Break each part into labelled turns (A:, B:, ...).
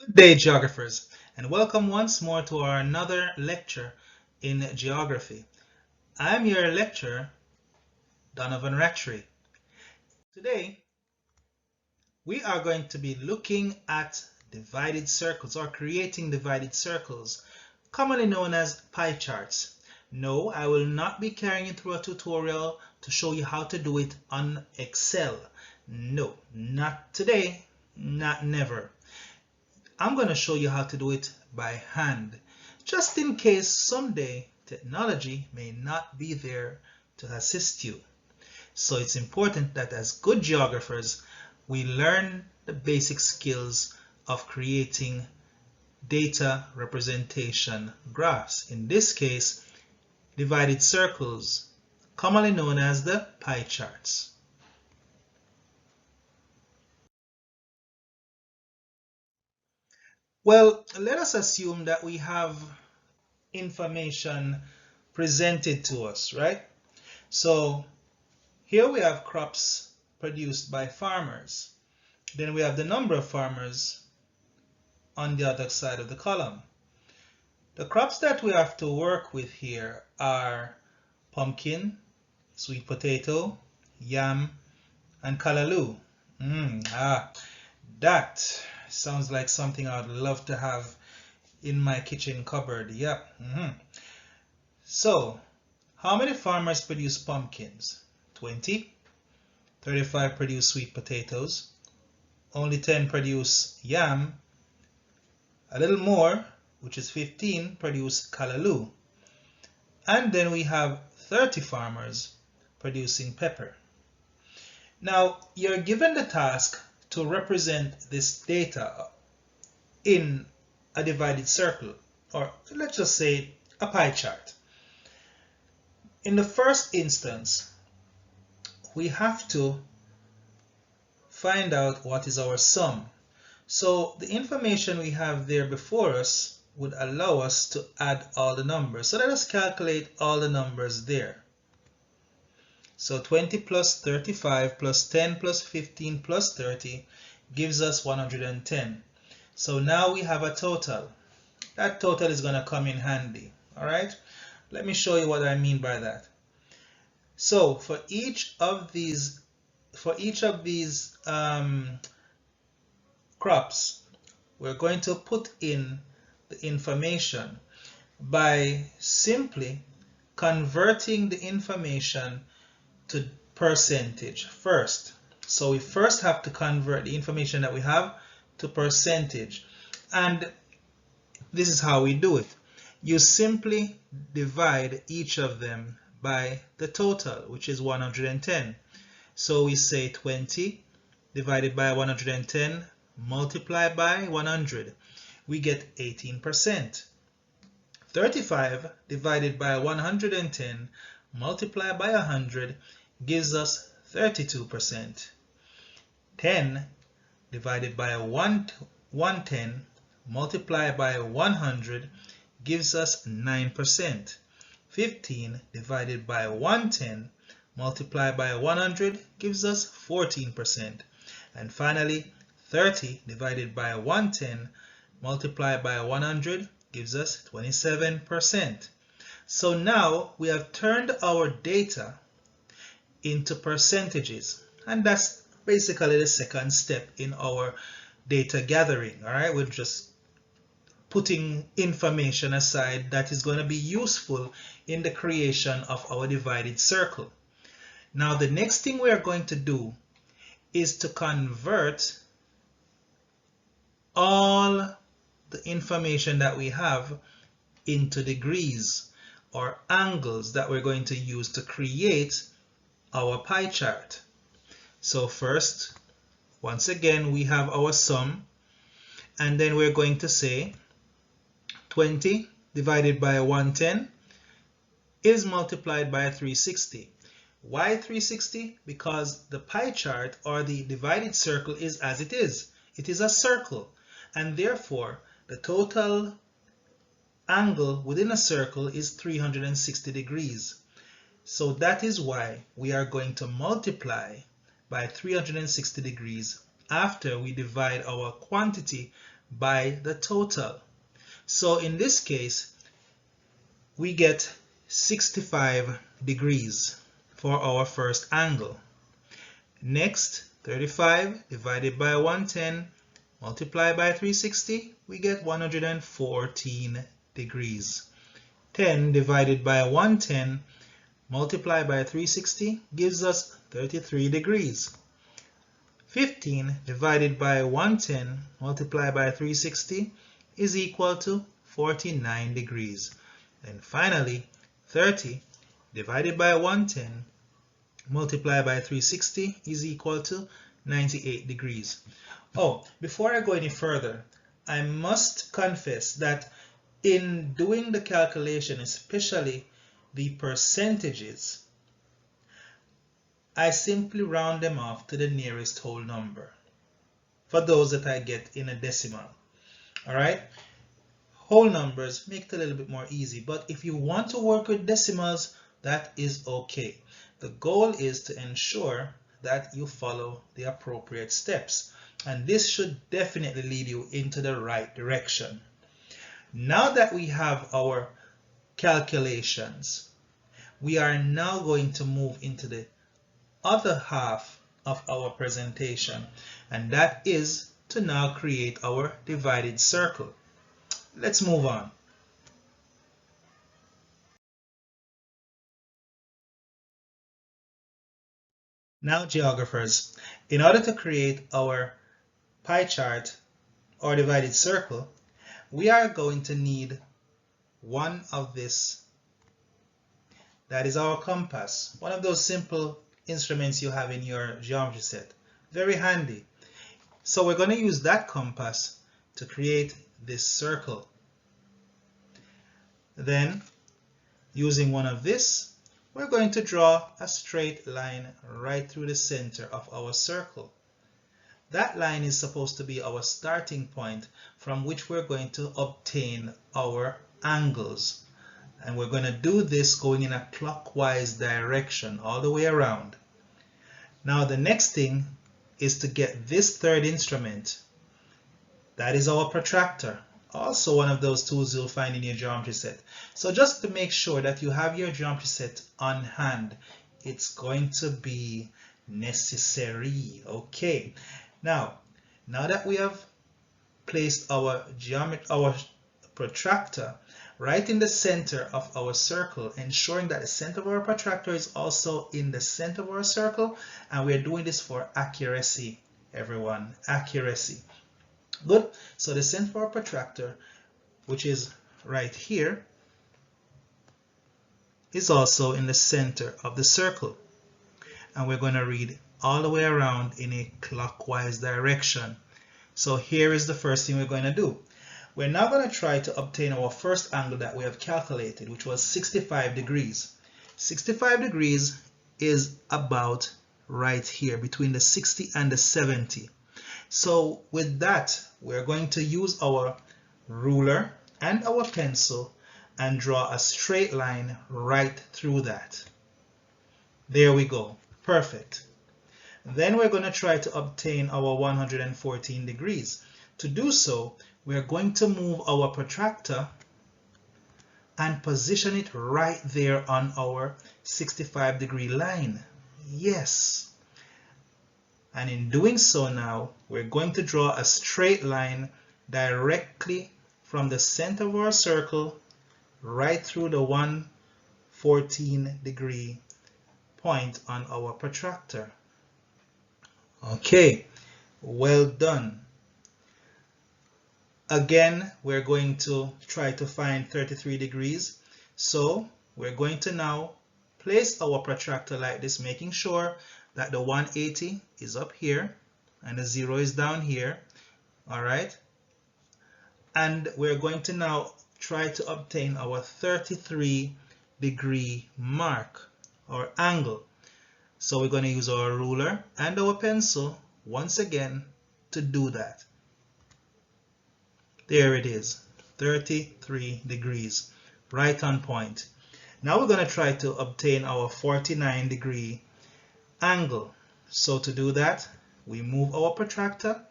A: Good day, geographers, and welcome once more to our another lecture in geography. I'm your lecturer, Donovan Rattray. Today, we are going to be looking at divided circles or creating divided circles, commonly known as pie charts. No, I will not be carrying you through a tutorial to show you how to do it on Excel. No, not today, not never. I'm going to show you how to do it by hand, just in case someday technology may not be there to assist you. So it's important that as good geographers, we learn the basic skills of creating data representation graphs. In this case, divided circles, commonly known as the pie charts. Well, let us assume that we have information presented to us, right? So here we have crops produced by farmers. Then we have the number of farmers on the other side of the column. The crops that we have to work with here are pumpkin, sweet potato, yam, and callaloo. That sounds like something I would love to have in my kitchen cupboard. Yep. So, how many farmers produce pumpkins? 20. 35 produce sweet potatoes. Only 10 produce yam. A little more, which is 15, produce callaloo. And then we have 30 farmers producing pepper. Now, you're given the task to represent this data in a divided circle, or let's just say a pie chart. In the first instance, we have to find out what is our sum. So the information we have there before us would allow us to add all the numbers. So let us calculate all the numbers there. So 20 plus 35 plus 10 plus 15 plus 30 gives us 110. So now we have a total. That total is going to come in handy. All right. Let me show you what I mean by that. So for each of these crops, we're going to put in the information by simply converting the information to percentage first. So we first have to convert the information that we have to percentage. And this is how we do it. You simply divide each of them by the total, which is 110. So we say 20 divided by 110 multiplied by 100. We get 18%. 35 divided by 110 multiplied by 100 gives us 32%. 10 divided by 110 multiplied by 100 gives us 9%. 15 divided by 110 multiplied by 100 gives us 14%. And finally, 30 divided by 110 multiplied by 100 gives us 27%. So now we have turned our data into percentages, and that's basically the second step in our data gathering. All right, we're just putting information aside that is going to be useful in the creation of our divided circle. Now the next thing we are going to do is to convert all the information that we have into degrees or angles that we're going to use to create our pie chart. So first, once again, we have our sum, and then we're going to say 20 divided by 110 is multiplied by 360. Why 360? Because the pie chart or the divided circle is as it is. It is a circle, and therefore the total angle within a circle is 360 degrees. So that is why we are going to multiply by 360 degrees after we divide our quantity by the total. So in this case, we get 65 degrees for our first angle. Next, 35 divided by 110 multiplied by 360, we get 114 degrees. 10 divided by 110 multiplied by 360 gives us 33 degrees. 15 divided by 110 multiplied by 360 is equal to 49 degrees. And finally, 30 divided by 110 multiplied by 360 is equal to 98 degrees. Oh, before I go any further, I must confess that in doing the calculation, especially the percentages, I simply round them off to the nearest whole number for those that I get in a decimal. All right? Whole numbers make it a little bit more easy, but if you want to work with decimals, that is okay. The goal is to ensure that you follow the appropriate steps, and this should definitely lead you into the right direction. Now that we have our calculations, we are now going to move into the other half of our presentation, and that is to now create our divided circle. Let's move on. Now, geographers, in order to create our pie chart or divided circle, we are going to need one of this. That is our compass, one of those simple instruments you have in your geometry set. Very handy. So we're going to use that compass to create this circle. Then, using one of this, we're going to draw a straight line right through the center of our circle. That line is supposed to be our starting point from which we're going to obtain our angles. And we're going to do this going in a clockwise direction all the way around. Now the next thing is to get this third instrument. That is our protractor. Also one of those tools you'll find in your geometry set. So just to make sure that you have your geometry set on hand, it's going to be necessary. Okay. Now that we have placed our protractor right in the center of our circle, ensuring that the center of our protractor is also in the center of our circle, and we're doing this for accuracy, everyone, accuracy. Good. So the center of our protractor, which is right here, is also in the center of the circle, and we're going to read all the way around in a clockwise direction. So here is the first thing we're going to do. We're now going to try to obtain our first angle that we have calculated, which was 65 degrees. 65 degrees is about right here between the 60 and the 70. So with that, we're going to use our ruler and our pencil and draw a straight line right through that. There we go. Perfect. Then we're going to try to obtain our 114 degrees. To do so, we're going to move our protractor and position it right there on our 65 degree line. Yes. And in doing so now, we're going to draw a straight line directly from the center of our circle right through the 114 degree point on our protractor. Okay, well done. Again, we're going to try to find 33 degrees. So we're going to now place our protractor like this, making sure that the 180 is up here and the 0 is down here. All right. And we're going to now try to obtain our 33 degree mark or angle. So we're going to use our ruler and our pencil once again to do that. There it is, 33 degrees, right on point. Now we're going to try to obtain our 49 degree angle. So to do that, we move our protractor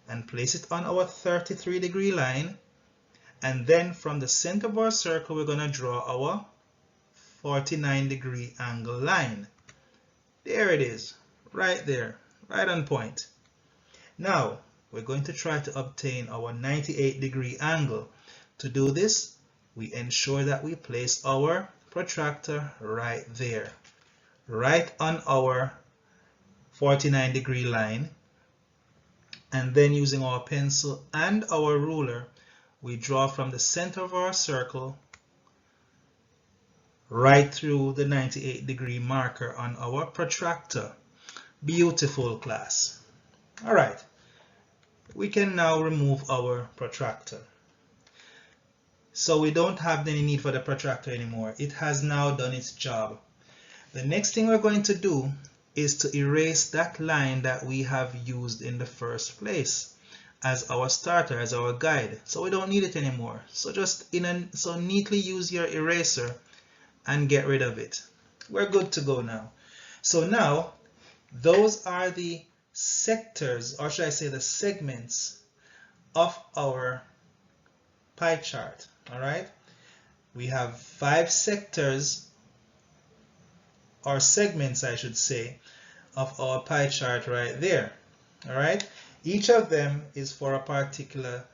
A: and place it on our 33-degree line. And then from the center of our circle, we're going to draw our 49-degree angle line. There it is, right there, right on point. Now, we're going to try to obtain our 98-degree angle. To do this, we ensure that we place our protractor right there, right on our 49-degree line. And then using our pencil and our ruler, we draw from the center of our circle right through the 98-degree marker on our protractor. Beautiful, class. All right, we can now remove our protractor. So we don't have any need for the protractor anymore. It has now done its job. The next thing we're going to do is to erase that line that we have used in the first place as our starter, as our guide. So we don't need it anymore. So just so neatly use your eraser and get rid of it. We're good to go now. So now those are the sectors, or should I say the segments of our pie chart. All right, we have 5 sectors, or segments I should say, of our pie chart right there. All right, each of them is for a particular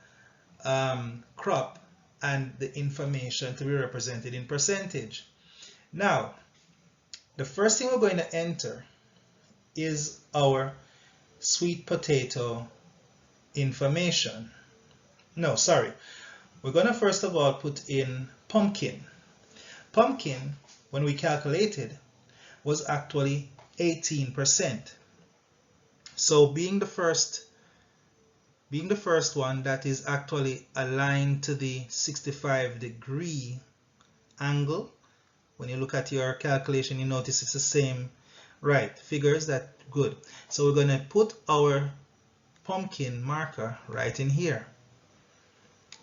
A: crop and the information to be represented in percentage. Now, the first thing we're going to enter is our sweet potato information. No, sorry. We're going to first of all put in pumpkin. Pumpkin, when we calculated, was actually 18%. So being the first one that is actually aligned to the 65-degree angle, when you look at your calculation, you notice it's the same, right, figures. That good. So we're going to put our pumpkin marker right in here.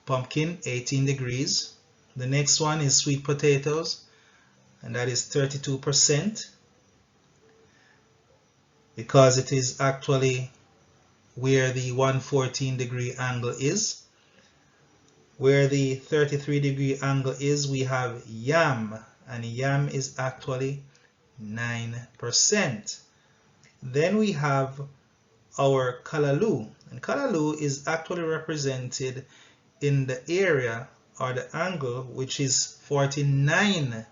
A: Pumpkin, 18 degrees. The next one is sweet potatoes, and that is 32%, because it is actually where the 114-degree angle is. Where the 33-degree angle is, we have yam, and yam is actually 9%. Then we have our callaloo, and callaloo is actually represented in the area or the angle which is 49%.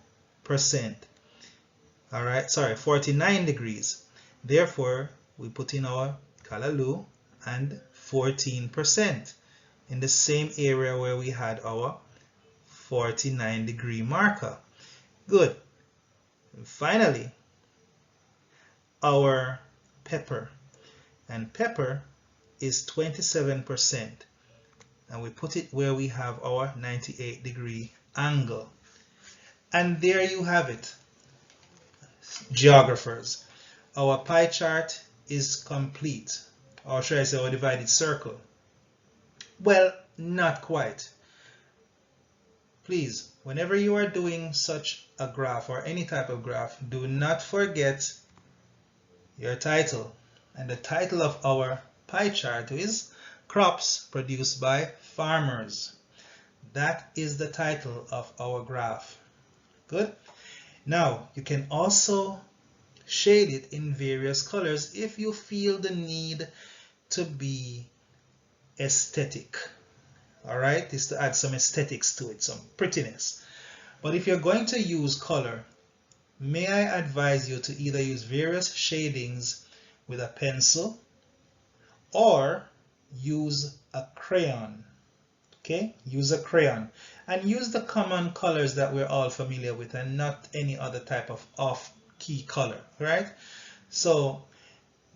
A: All right, sorry, 49 degrees. Therefore, we put in our callaloo and 14% in the same area where we had our 49-degree marker. Good. And finally, our pepper, and pepper is 27%, and we put it where we have our 98-degree angle. And there you have it, geographers. Our pie chart is complete, or should I say our divided circle. Well, not quite. Please, whenever you are doing such a graph or any type of graph, do not forget your title. And the title of our pie chart is Crops Produced by Farmers. That is the title of our graph. Good. Now, you can also shade it in various colors if you feel the need to be aesthetic. All right, is to add some aesthetics to it, some prettiness. But if you're going to use color, may I advise you to either use various shadings with a pencil or use a crayon. Okay, use a crayon and use the common colors that we're all familiar with and not any other type of off-key color, right? So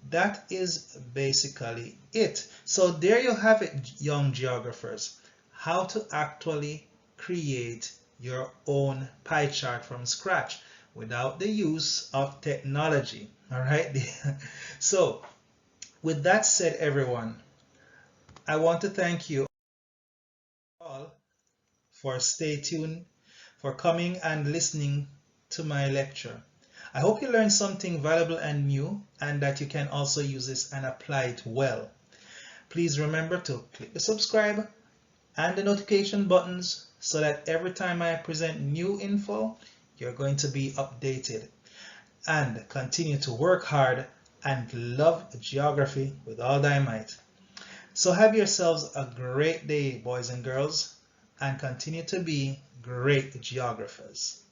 A: that is basically it. So there you have it, young geographers, how to actually create your own pie chart from scratch without the use of technology. All right. So with that said, everyone, I want to thank you all for stay tuned, for coming and listening to my lecture. I hope you learned something valuable and new, and that you can also use this and apply it well. Please remember to click the subscribe and the notification buttons so that every time I present new info, you're going to be updated. And continue to work hard and love geography with all thy might. So have yourselves a great day, boys and girls, and continue to be great geographers.